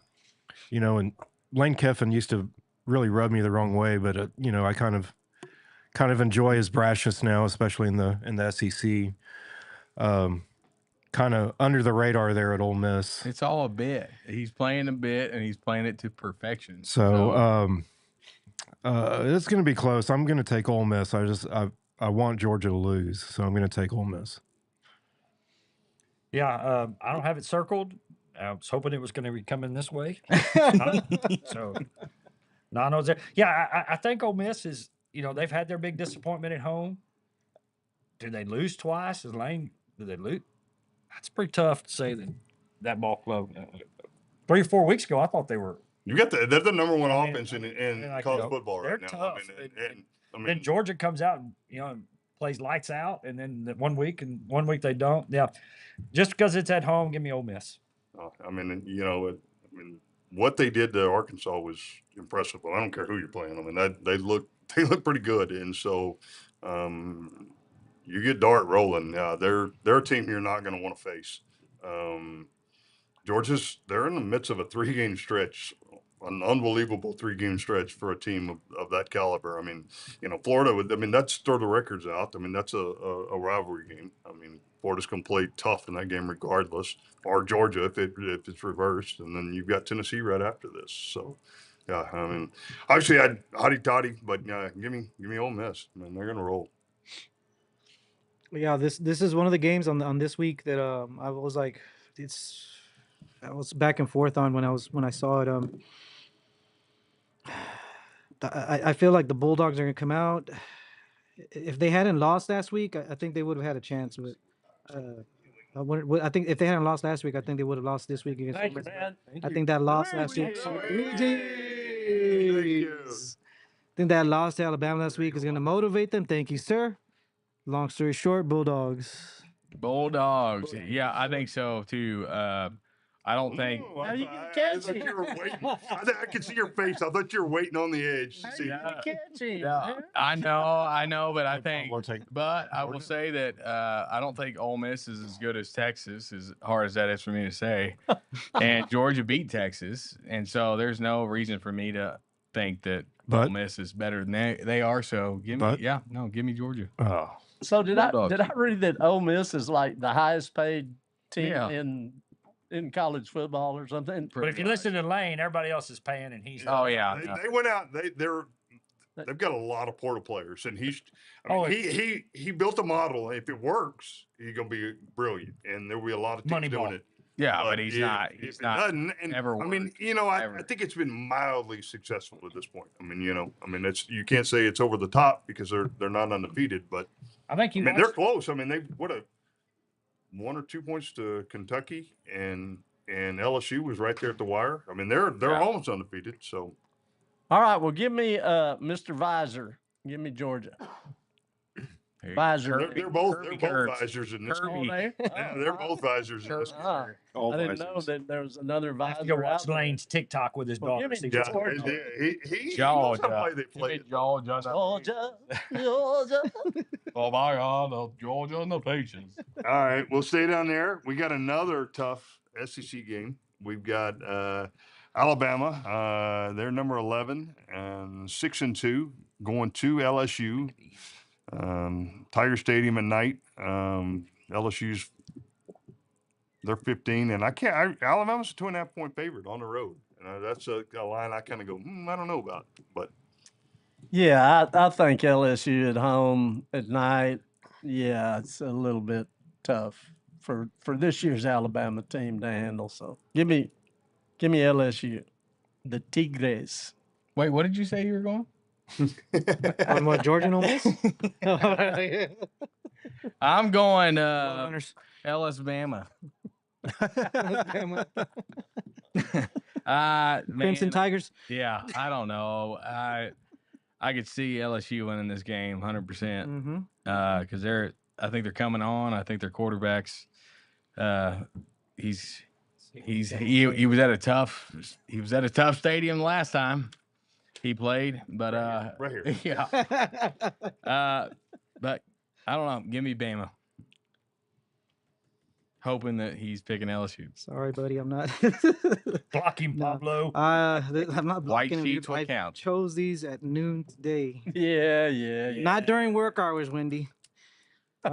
Lane Kiffin used to really rub me the wrong way, but I kind of enjoy his brashness now, especially in the SEC. Kind of under the radar there at Ole Miss. It's all a bit. He's playing a bit, and he's playing it to perfection. So it's going to be close. I'm going to take Ole Miss. I want Georgia to lose, so I'm going to take Ole Miss. Yeah, I don't have it circled. I was hoping it was going to be coming this way. So, no, I know there. Yeah, I think Ole Miss is, they've had their big disappointment at home. Did they lose twice? Did they lose? That's pretty tough to say that ball club. 3 or 4 weeks ago, I thought they were. They're the number one offense in like, college football right they're now. tough. I mean, Then Georgia comes out and plays lights out, and then one week they don't. Yeah, just because it's at home, give me Ole Miss. what they did to Arkansas was impressive. But I don't care who you're playing. I mean, they look pretty good, and so you get Dart rolling. They're a team you're not going to want to face. They're in the midst of a 3-game stretch, an unbelievable 3-game stretch for a team of that caliber. I mean, Florida that's throw the records out. I mean, that's a rivalry game. I mean, Florida's going to play tough in that game regardless, or Georgia if it's reversed, and then you've got Tennessee right after this. So, yeah, I mean, obviously I'd hotty toddy, but give me Ole Miss. I mean, they're going to roll. Yeah, this is one of the games on this week that I was like, I was back and forth on when I saw it. I feel like the Bulldogs are gonna come out. If they hadn't lost last week, I think they would have had a chance. But I think if they hadn't lost last week, I think they would have lost this week against. Thank you, man. I think that loss last week. I think that loss to Alabama last week is gonna motivate them. Thank you, sir. Long story short, Bulldogs. Bulldogs. Yeah, I think so too. I don't think. How you gonna catch thought him? you were waiting. I could see your face. I thought you were waiting on the edge. How See, you gonna catch him? Yeah, man? I know, but I think. We'll take- But I will say that I don't think Ole Miss is as good as Texas, as hard as that is for me to say. And Georgia beat Texas, and so there's no reason for me to think that Ole But- Miss is better than they are. So give me, give me Georgia. Oh, So did I Bulldogs. read that Ole Miss is like the highest paid team Yeah. in college football or something? But if you listen to Lane, everybody else is paying, and he's Oh yeah, they went out. They've got a lot of portal players, and he built a model. If it works, he's gonna be brilliant, and there'll be a lot of teams doing Moneyball. it. yeah, but he's not. If He's it not. doesn't, and ever I mean, worked, I ever. think it's been mildly successful at this point. I mean, it's you can't say it's over the top because they're not undefeated, but I think you. I mean they're close. I mean they what a 1 or 2 points to Kentucky, and LSU was right there at the wire. I mean they're almost undefeated. So All right, well, give me Mr. Visor. Give me Georgia. Visor. they're both Kurtz. visors in this. Kirby. Oh, they? Yeah, they're both visors in this. Ah, all I didn't know visors. that there was another I have visor to go watch out there. Lane's TikTok with his Well, daughter. give me See Yeah, what's- he knows how to play. They play it. Georgia. Georgia, Georgia. Oh my God, Georgia and the Patriots. All right, we'll stay down there. We got another tough SEC game. We've got Alabama. They're number 11 and 6-2, going to LSU. Tiger Stadium at night. LSU's they're 15, and Alabama's a 2.5-point favorite on the road. That's a line I kind of go, I don't know about, but Yeah, I think LSU at home at night. Yeah, it's a little bit tough for this year's Alabama team to handle. So give me LSU, the Tigres. Wait, what did you say you were going? On what, Georgia and Ole Miss? I'm going Runners. LS-Bama. Crimson Man, Tigers. yeah, I don't know. I could see LSU winning this game 100%. Mm-hmm. Because I think they're coming on. I think their quarterbacks. He was at a tough stadium last time he played, but right here. yeah. But I don't know. Give me Bama. Hoping that he's picking LSU. Sorry, buddy, I'm not. Block him, Pablo. I'm not White blocking him, sheets dude. what I count. chose these at noon today. Yeah. Not during work hours, Wendy. We.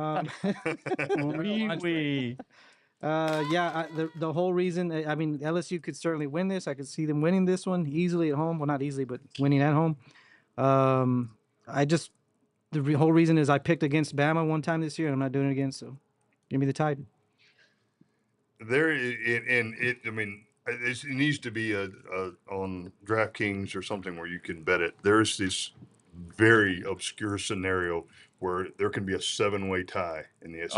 The whole reason, I mean, LSU could certainly win this. I could see them winning this one easily at home. Well, not easily, but winning at home. The whole reason is I picked against Bama one time this year, and I'm not doing it again. So, give me the Tide. It needs to be on DraftKings or something where you can bet it. There's this very obscure scenario where there can be a 7-way tie in the SEC.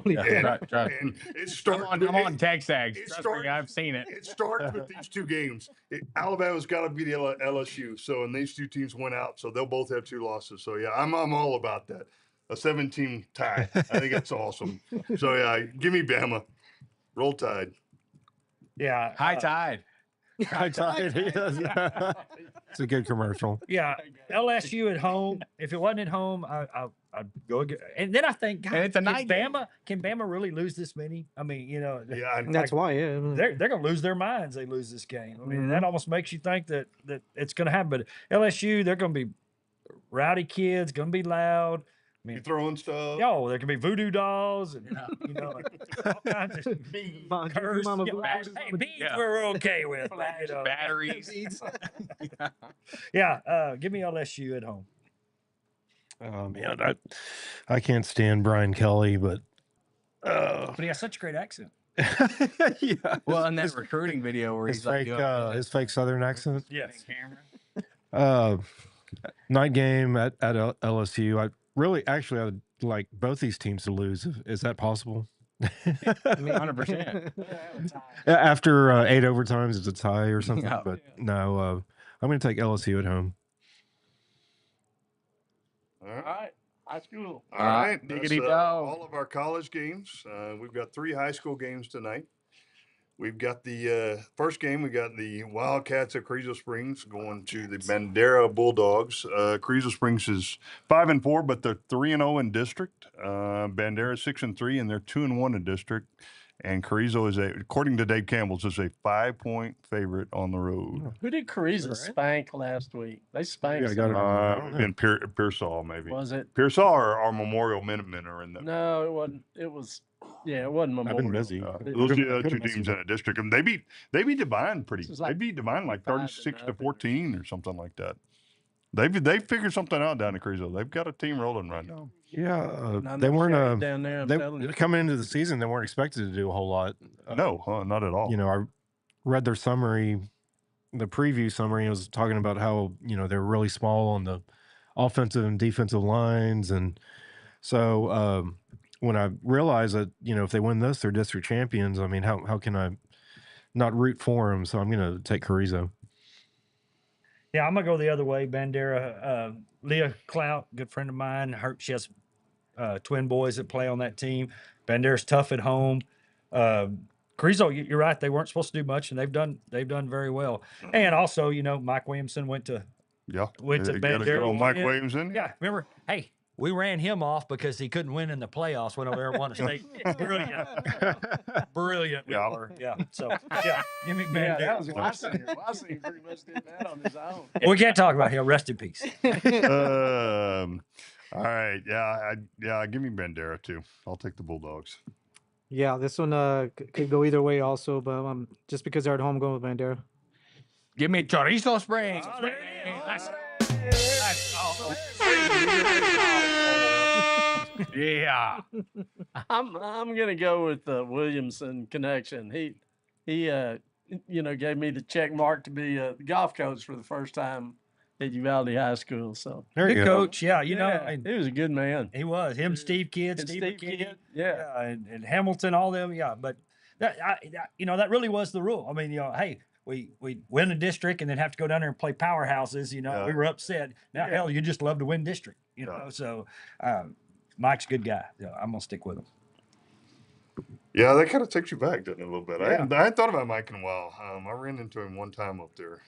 Yeah. Right. And it starts. I'm on TexAgs. it Trust starts- me, I've seen it. It starts with these two games. Alabama's got to beat LSU. So, and these two teams went out, so they'll both have 2 losses. So, yeah, I'm all about that. A 7-team tie. I think that's awesome. So, yeah, give me Bama. Roll Tide. Yeah. High tide. High Tide. It's a good commercial. Yeah. LSU at home. If it wasn't at home, I'd go again. And then I think, God, And it's a night game. Can Bama really lose this many? I mean, Yeah, That's why, yeah. they're going to lose their minds. They lose this game. I mean, Mhm. that almost makes you think that it's going to happen. But LSU, they're going to be rowdy kids, going to be loud. you throwing stuff. Yo, there can be voodoo dolls and all kinds of Mama curse. Voodoo, Yeah, Mama hey, beads Yeah. we're okay with. Batteries. Yeah, give me LSU at home. Oh man, I can't stand Brian Kelly, but But he has such a great accent. yeah, Well, in that recruiting video where his he's like, his fake Southern accent. Yes. Night game at LSU. I would like both these teams to lose. Is that possible? 100%. After 8 overtimes, it's a tie or something. Yeah. But no, I'm going to take LSU at home. All right. All right. High school. All right. Diggity That's, dog. all of our college games. We've got 3 high school games tonight. we've got the first game. We got the Wildcats of Carrizo Springs going to the Bandera Bulldogs. Carrizo Springs is 5-4, but they're 3-0 in district. Bandera 6-3, and they're 2-1 in district. And Carrizo is according to Dave Campbell's, is a 5-point favorite on the road. Who did Carrizo spank last week? They spanked. I got it. In Pearsall, maybe. Was it? Pearsall or Memorial Minutemen are in there. No, it wasn't. It wasn't Memorial. I've been busy. Those are two teams in a district. And they beat Divine they beat Divine like 36-14 or something like that. They figured something out down in Carrizo. They've got a team rolling right now. Yeah, Not they no weren't. shade down there, I'm telling you. Coming into the season, they weren't expected to do a whole lot. No, not at all. You know, I read their summary, the preview summary. It was talking about how they're really small on the offensive and defensive lines, and so when I realized that if they win this, they're district champions. I mean, how can I not root for them? So I'm going to take Carrizo. Yeah, I'm gonna go the other way. Bandera, Leah Clout, good friend of mine. She has twin boys that play on that team. Bandera's tough at home. Carrizo, you're right. They weren't supposed to do much, and they've done very well. And also, Mike Williamson went to Bandera. Mike Williamson. Yeah, remember? Hey, we ran him off because he couldn't win in the playoffs. Went over there and won a state. Brilliant. Yeah. So give me Bandera. Yeah, that was last year. Last year pretty much did that on his own. We can't talk about him. Rest in peace. All right. Yeah. Give me Bandera too. I'll take the Bulldogs. Yeah, this one could go either way also, but just because they're at home, I'm going with Bandera. Give me Chorizo Springs. Yeah. I'm gonna go with the Williamson connection. He gave me the check mark to be a golf coach for the first time at Uvalde High School. So Good coach. Yeah, he was a good man. He was. Him, Steve Kidd, And Steve Kidd. Yeah. And Hamilton, all them. Yeah, but that really was the rule. I mean, hey, we win a district and then have to go down there and play powerhouses. We were upset. Now, hell, you just love to win district. So Mike's a good guy. Yeah, I'm gonna stick with him. Yeah, that kind of takes you back, doesn't it, a little bit? Yeah. I hadn't thought about Mike in a while. I ran into him one time up there.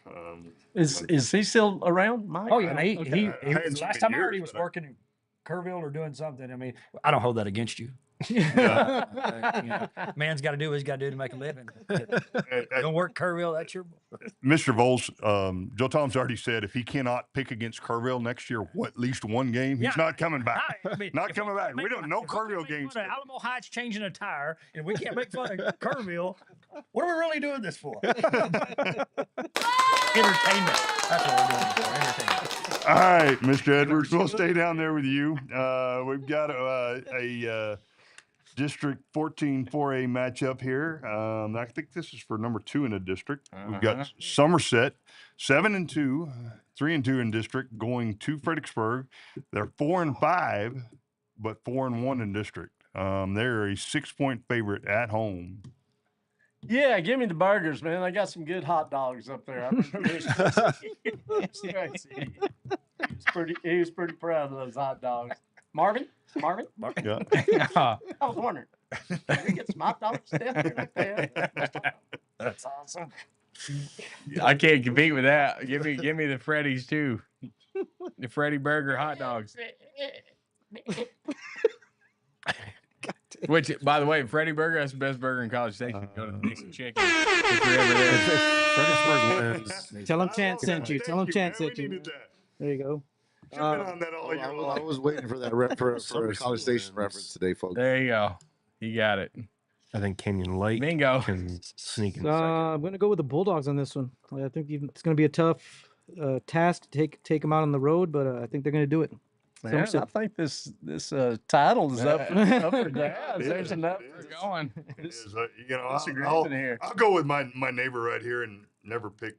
Is he still around, Mike? Oh yeah, he I hadn't seen last him time in I heard he years, was but working in Kerrville or doing something. I mean, I don't hold that against you. Man's got to do what he's got to do to make a living. Don't work Kerrville. That's your. Mr. Vols, Joe Tom's already said if he cannot pick against Kerrville next year, at least one game, he's not coming back. Not coming back. We don't know Kerrville games. Alamo Heights changing a tire, and we can't make fun of Kerrville. What are we really doing this for? Entertainment. That's what we're doing it for. Entertainment. All right, Mr. Edwards, we'll stay down there with you. We've got a District 14 4A matchup here. I think this is for number 2 in the district. We've got Somerset, 7-2, 3-2 in district, going to Fredericksburg. They're 4-5, but 4-1 in district. They're a 6-point favorite at home. Yeah, give me the burgers, man. I got some good hot dogs up there. I remember he was pretty proud of those hot dogs. Marvin? Yeah. I was wondering, did we get some hot dogs down there? That's awesome. I can't compete with that. Give me the Freddy's too. The Freddy Burger hot dogs. Which, by the way, Freddy Burger, that's the best burger in College Station. Go to the Dixon Chicken. If you're ever there. Fredericksburg wins. Tell him Chance sent you. Tell him Chance sent you. There you go. I was waiting for that for a College Station reference today, folks. There you go. You got it. I think Canyon Lake Bingo. can sneak in second. I'm going to go with the Bulldogs on this one. I think it's going to be a tough task to take them out on the road, but I think they're going to do it. Man, I think this title is up for grabs. There's enough. We're going. I'll go with my neighbor right here and never pick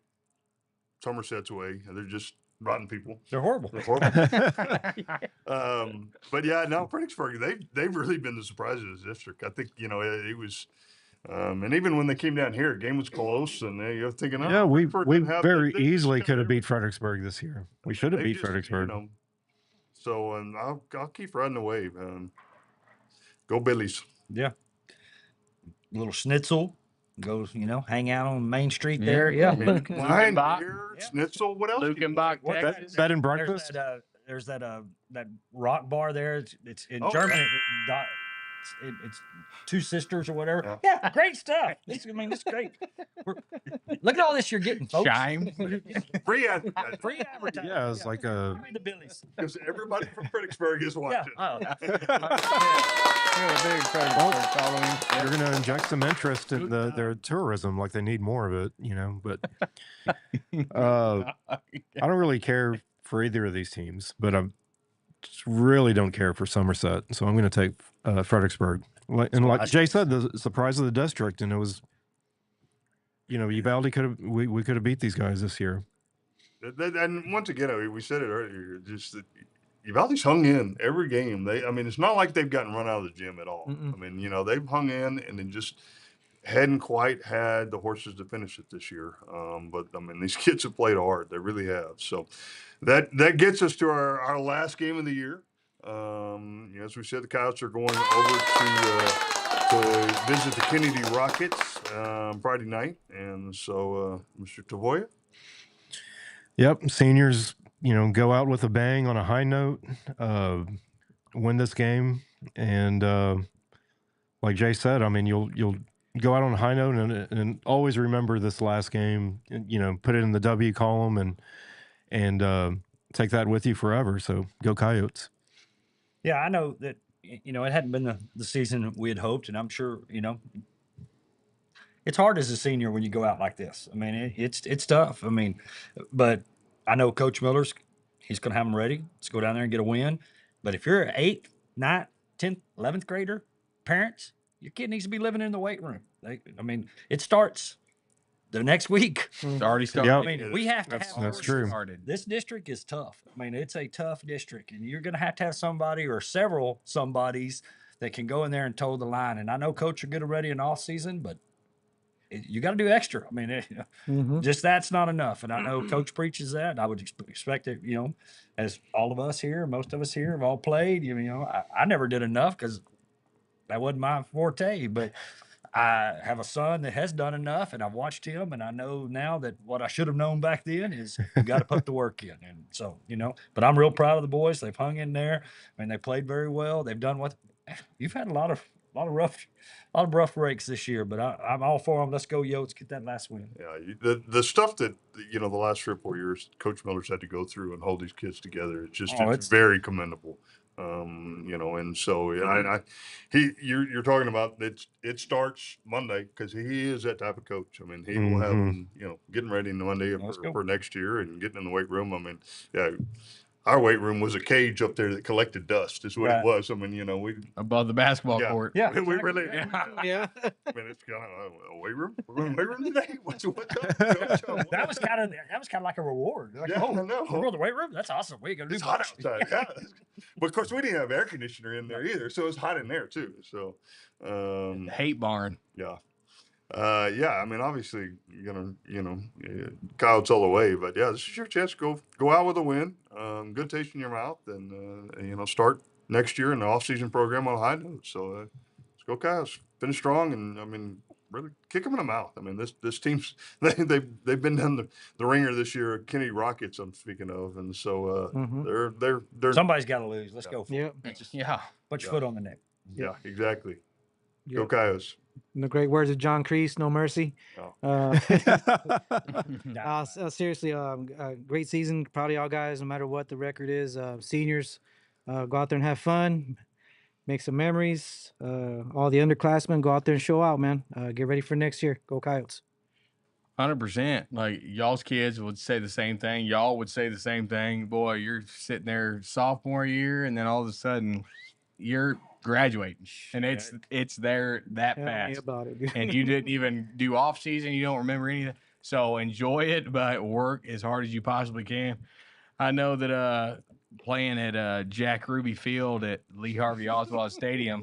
Somerset's way. They're just rotten people. They're horrible. But yeah, now Fredericksburg, they've really been the surprise of this district. I think it was, and even when they came down here, the game was close, and you're thinking, we very easily could have beat Fredericksburg this year. We should have beat Fredericksburg. So I'll keep riding the wave. Go Billies. Yeah. A little schnitzel, Go, hang out on Main Street there. Yeah. Wine, Lukenbach. beer, schnitzel. What else? do you Lukenbach, want? Texas. Bed and breakfast. There's that rock bar there. It's in Oh, Germany. yeah. It's Two Sisters or whatever. Yeah. Yeah, great stuff. This is great. Look at all this you're getting, folks. Chime. Free advertising. Free advertising. Yeah, it's like a. Give me the Billies. Because everybody from Fredericksburg is watching. Oh. You're going to inject some interest in their tourism, like they need more of it, But I don't really care for either of these teams, but I just really don't care for Somerset, so I'm going to take Fredericksburg. And like Jay said, the surprise of the district, and it was, Uvalde we could have beat these guys this year. And once again, we said it earlier, just that Uvalde's hung in every game. It's not like they've gotten run out of the gym at all. Mm-mm. They've hung in and then just hadn't quite had the horses to finish it this year. But these kids have played hard. They really have. So that gets us to our last game of the year. As we said, the Coyotes are going over to visit the Kennedy Rockets Friday night. And so, Mr. Tavoya? Yep, seniors, go out with a bang on a high note, win this game, and like Jay said, you'll go out on a high note and always remember this last game. Put it in the W column and take that with you forever. So go Coyotes. Yeah, I know that it hadn't been the season we had hoped, and I'm sure it's hard as a senior when you go out like this. It's tough. But I know Coach he's going to have them ready. Let's go down there and get a win. But if you're an 8th, 9th, 10th, 11th grader, parents, your kid needs to be living in the weight room. It starts the next week. It's already started. Yep. We have to have That's horses. true. This district is tough. It's a tough district, and you're going to have somebody or several somebodies that can go in there and toe the line. And I know Coach will get it ready in off season, but you got to do extra. Mm-hmm. Just that's not enough. And I know Coach preaches that. I would expect it, as all of us here, most of us here have all played. I never did enough because that wasn't my forte, but I have a son that has done enough, and I've watched him, and I know now that what I should have known back then is you got to put the work in. And so, but I'm real proud of the boys. They've hung in there. They played very well. They've done what you've had a lot of rough breaks this year, but I'm all for them. Let's go, Yotes, get that last win. Yeah, the stuff that the last 3 or 4 years Coach Miller's had to go through and hold these kids together, it's very commendable. And so you're talking about it starts Monday because he is that type of coach. He will have them, getting ready on Monday for next year and getting in the weight room. Our weight room was a cage up there that collected dust, is what it was. We above the basketball court. Yeah, we really. Yeah. It's kind of a weight room. We're going to weight room today. What's up? That was kind of like a reward. Like, I know. We're going to the weight room. That's awesome. We got to do. It's hot outside. Yeah. But of course, we didn't have air conditioner in there either, so it's hot in there too. So, hate barn. Yeah. Obviously, Coyotes all the way, but yeah, this is your chance to go out with a win. Good taste in your mouth, and start next year in the off-season program on a high note. So let's go Coyotes, finish strong, and really kick them in the mouth. This team's they've been down the ringer this year. Kennedy Rockets, I'm speaking of, and so they're somebody's got to lose. Let's go. Yep. Put your foot on the neck. Yeah, exactly. Yep. Go Coyotes. In the great words of John Kreese, no mercy. Oh. Seriously, great season. Proud of y'all guys, no matter what the record is. Seniors, go out there and have fun, make some memories. All the underclassmen, go out there and show out, man. Get ready for next year. Go Coyotes. 100%. Like y'all's kids would say the same thing. Y'all would say the same thing. Boy, you're sitting there sophomore year, and then all of a sudden you're graduating, and it's there that Tell fast. me about it. And you didn't even do off season. You don't remember anything. So enjoy it, but work as hard as you possibly can. I know that playing at Jack Ruby Field at Lee Harvey Oswald Stadium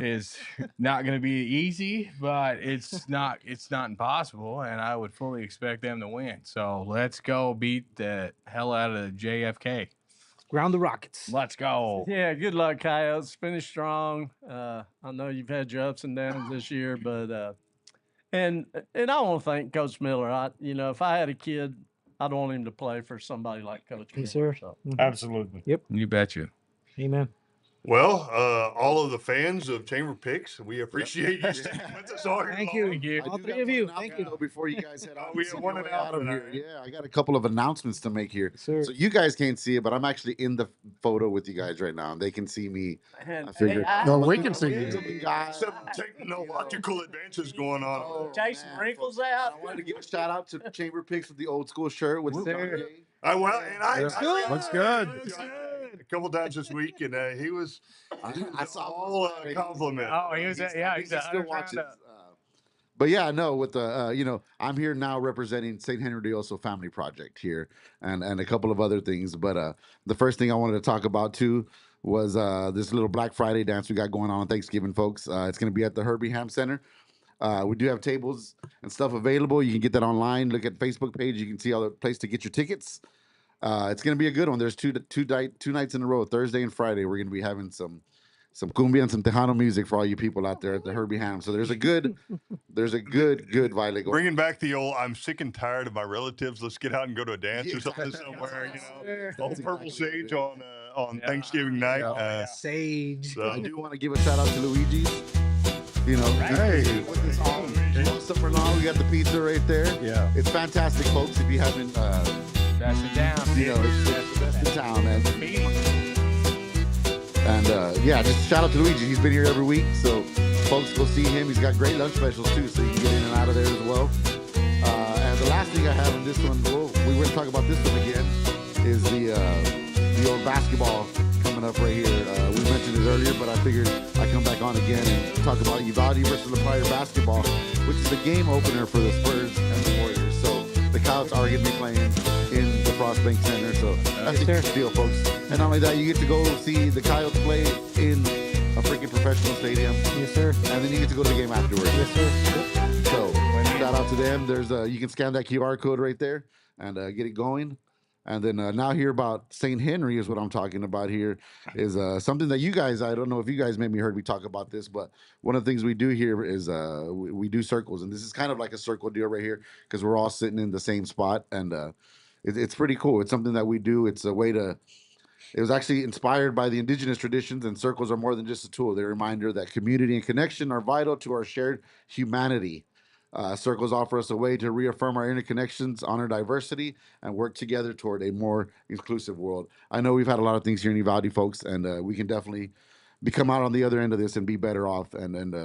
is not going to be easy, but it's not impossible, and I would fully expect them to win. So let's go beat the hell out of JFK. Ground the Rockets. Let's go. Yeah, good luck, Coyotes. Finish strong. I know you've had your ups and downs this year, but And I want to thank Coach Miller. If I had a kid, I'd want him to play for somebody like Coach Miller. Yes, sir. So. Absolutely. Yep. You betcha. Amen. Well, all of the fans of Chamber Picks, we appreciate you sticking with us all year Thank long. you. Thank you. All do three have of one you. announcement, Thank you. though, before you guys head out. We and have send one your way out of here. announcement. Yeah, I got a couple of announcements to make here. Sir. So you guys can't see it, but I'm actually in the photo with you guys right now, and they can see me. I figured. No, we can see you. Guys, Some technological advances going on. Oh, Jason man, Wrinkles folks. out. I wanted to give a shout out to Chamber Picks with the old school shirt with the Sir. Kanye. Well, and I Looks good. a couple times this week, and he was I saw all a compliment. Oh, he was I think he's he a still 100 watches. round up. But yeah, no, with the I'm here now representing St. Henry de Osso Family Project here, and a couple of other things. But the first thing I wanted to talk about too was this little Black Friday dance we got going on Thanksgiving, folks. It's going to be at the Herbie Ham Center. We do have tables and stuff available. You can get that online. Look at Facebook page. You can see all the place to get your tickets. It's going to be a good one. There's two nights in a row, Thursday and Friday. We're going to be having some cumbia and some Tejano music for all you people out there at the Herbie Ham. So there's a good Violet. Bringing back the old, I'm sick and tired of my relatives. Let's get out and go to a dance or something somewhere. The whole purple sage on Thanksgiving night. Sage. So. I do want to give a shout out to Luigi's. Hey. With this all summer long, we got the pizza right there. Yeah. It's fantastic, folks. If you haven't, That's it down. it's the best in town, man. And yeah, just shout out to Luigi. He's been here every week, so folks go see him. He's got great lunch specials too, so you can get in and out of there as well. And the last thing I have on this one, we were going to talk about this one again, is the old basketball coming up right here. We mentioned it earlier, but I figured I'd come back on again and talk about Uvalde versus La Playa basketball, which is the game opener for the Spurs and the Warriors. So the Coyotes are going to be playing in the Frost Bank Center, so that's a huge deal, folks. And not only that, you get to go see the Coyotes play in a freaking professional stadium. Yes, sir. And then you get to go to the game afterwards. Yes, sir. So shout out to them. There's you can scan that QR code right there and get it going. And then now here about St. Henry is what I'm talking about here is something that you guys, I don't know if you guys maybe heard me talk about this, but one of the things we do here is we do circles. And this is kind of like a circle deal right here because we're all sitting in the same spot. And it's pretty cool. It's something that we do. It's a way to, it was actually inspired by the indigenous traditions, and circles are more than just a tool. They're a reminder that community and connection are vital to our shared humanity. Circles offer us a way to reaffirm our interconnections, honor diversity, and work together toward a more inclusive world. I know we've had a lot of things here in Uvalde, folks, and we can definitely come out on the other end of this and be better off and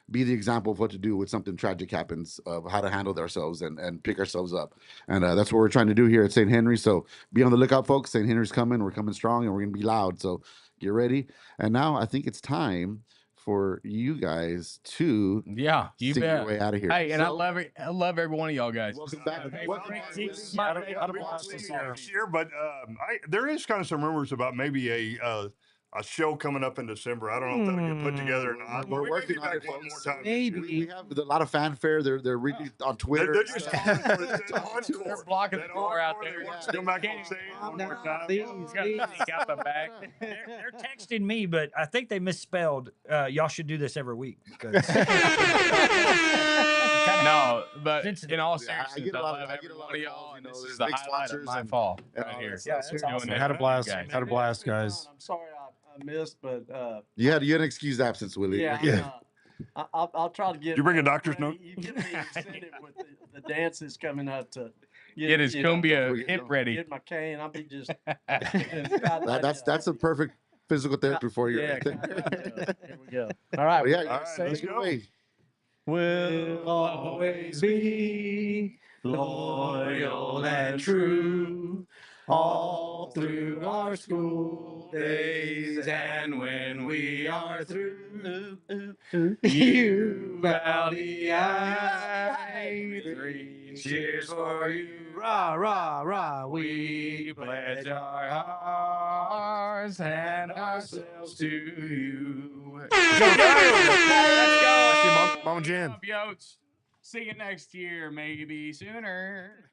be the example of what to do when something tragic happens, of how to handle ourselves and pick ourselves up. And that's what we're trying to do here at St. Henry. So be on the lookout, folks. St. Henry's coming. We're coming strong, and we're going to be loud. So get ready. And now I think it's time for you guys to you sing bet. your way out of here. Hey, and I love every one of y'all guys. Welcome back. Next year, but there is kind of some rumors about maybe a show coming up in December. I don't know if that'll get put together or not. We're We may working be on back it, one more folks. time. Maybe. We have a lot of fanfare. They're really on Twitter. They're just encore. They're blocking the That door out encore, there. they want to come back on stage one more time. Please. Got the back. They're texting me, but I think they misspelled. Y'all should do this every week. Because No, but Sensitive. in all I seriousness, get a I lot love of every one calls, of y'all. you And know, this there's is the big highlight of sponsors my and- fall and right all here. that stuff. Yeah, that's Doing awesome. that Had a for you blast. guys. Had a blast, guys. I'm sorry I missed, but You had an excused absence, Willie. I'll try to get. You bring a doctor's note? You give me incentive with the dances coming up to Get his cumbia hip ready. Get my cane. I'll be just. That's a perfect physical therapy for you. Yeah. Right there. Here we go. All right. But yeah, All right, take let's it go. away. We'll always be loyal and true all through our school days, and when we are through, Uvalde, three cheers for you. Rah, rah, rah. We pledge our hearts and ourselves to you. Let's go. Mama Jan. Yotes. See you next year, maybe sooner.